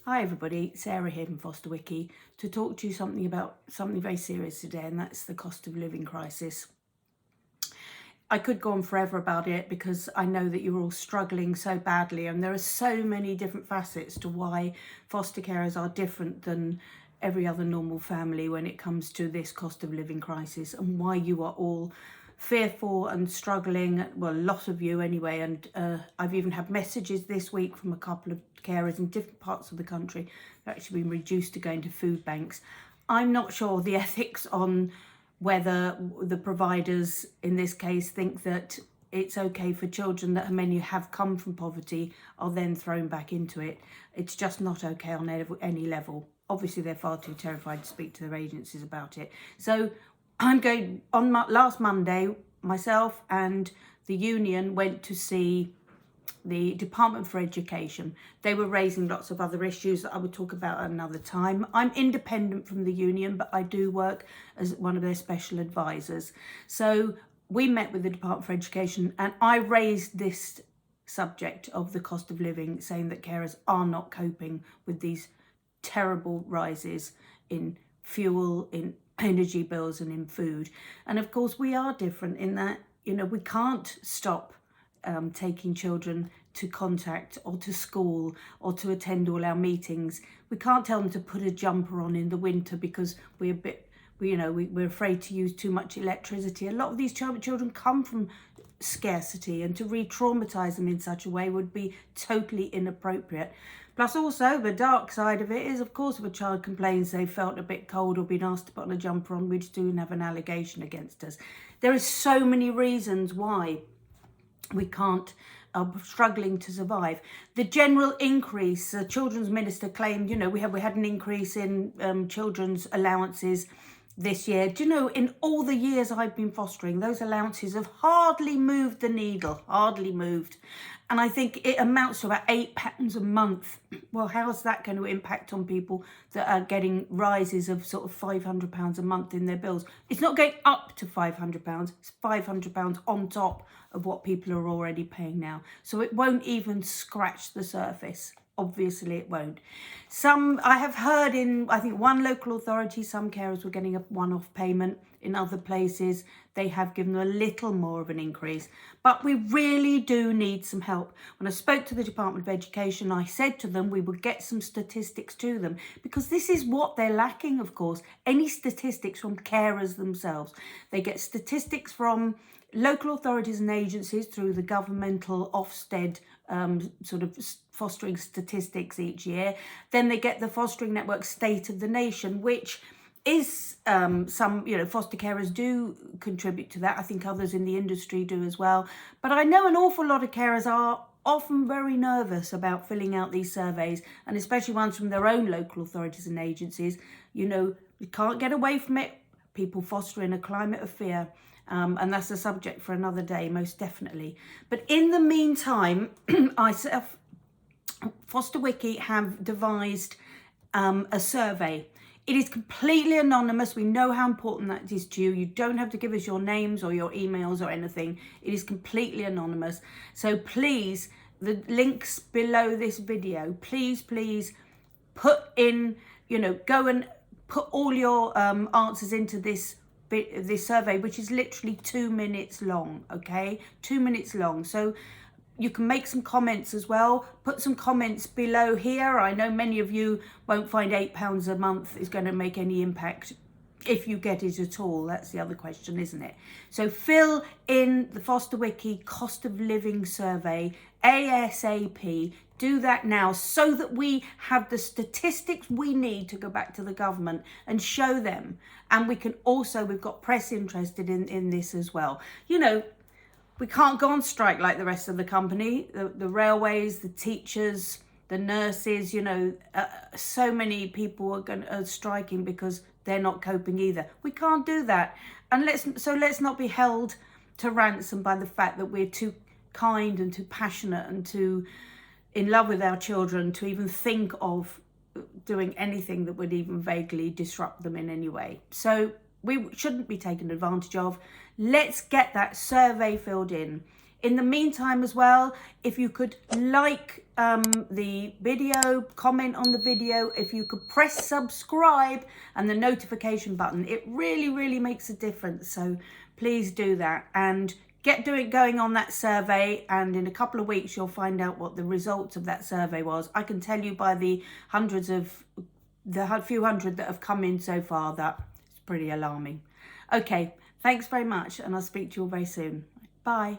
Hi everybody, Sarah here from Foster Wiki to talk to you about something very serious today, and that's the cost of living crisis. I could go on forever about it because I know that you're all struggling so badly, and there are so many different facets to why foster carers are different than every other normal family when it comes to this cost of living crisis, and why you are all fearful and struggling, well, a lot of you anyway, and I've even had messages this week from a couple of carers in different parts of the country who've actually been reduced to going to food banks. I'm not sure the ethics on whether the providers in this case think that it's okay for children that many have come from poverty are then thrown back into it. It's just not okay on any level. Obviously they're far too terrified to speak to their agencies about it. So I'm going on last Monday, myself and the union went to see the Department for Education. They were raising lots of other issues that I would talk about another time. I'm independent from the union, but I do work as one of their special advisors. So we met with the Department for Education and I raised this subject of the cost of living, saying that carers are not coping with these terrible rises in fuel, in energy bills and in food. And of course we are different in that, we can't stop taking children to contact or to school or to attend all our meetings. We can't tell them to put a jumper on in the winter because we're afraid to use too much electricity. A lot of these children come from scarcity, and to re-traumatize them in such a way would be totally inappropriate. Plus also the dark side of it is, of course, if a child complains they felt a bit cold or been asked to put on a jumper on, we'd soon have an allegation against us. There are so many reasons why we can't, struggling to survive. The general increase, the children's minister claimed, we had an increase in children's allowances this year. Do you know, in all the years I've been fostering, those allowances have hardly moved the needle, hardly moved. And I think it amounts to about £8 a month. Well, how's that going to impact on people that are getting rises of sort of £500 a month in their bills? It's not going up to £500, it's £500 on top of what people are already paying now. So it won't even scratch the surface. Obviously it won't. I have heard in, I think, one local authority, some carers were getting a one-off payment. In other places, they have given a little more of an increase. But we really do need some help. When I spoke to the Department of Education, I said to them we would get some statistics to them, because this is what they're lacking, of course. Any statistics from carers themselves. They get statistics from local authorities and agencies through the governmental Ofsted sort of fostering statistics each year. Then they get the Fostering Network State of the Nation, which is some, foster carers do contribute to that. I think others in the industry do as well. But I know an awful lot of carers are often very nervous about filling out these surveys, and especially ones from their own local authorities and agencies. We can't get away from it. People foster in a climate of fear. And that's a subject for another day, most definitely. But in the meantime, Foster Wiki have devised a survey. It is completely anonymous. We know how important that is to you. You don't have to give us your names or your emails or anything. It is completely anonymous. So please, the links below this video, please put in, go and put all your answers into this survey, which is literally 2 minutes long, okay? 2 minutes long. So you can make some comments as well. Put some comments below here. I know many of you won't find £8 a month is going to make any impact, if you get it at all. That's the other question, isn't it? So fill in the Foster Wiki cost of living survey ASAP. Do that now so that we have the statistics we need to go back to the government and show them. And we can also, we've got press interested in this as well. We can't go on strike like the rest of the company, the railways, the teachers, the nurses, so many people are striking because they're not coping either. We can't do that. And let's not be held to ransom by the fact that we're too kind and too passionate and too in love with our children to even think of doing anything that would even vaguely disrupt them in any way. So we shouldn't be taken advantage of. Let's get that survey filled in. In the meantime as well, if you could like the video, comment on the video. If you could press subscribe and the notification button, it really makes a difference. So please do that and get going on that survey, and in a couple of weeks you'll find out what the results of that survey was. I can tell you by the few hundred that have come in so far that it's pretty alarming. Okay, thanks very much, and I'll speak to you all very soon. Bye.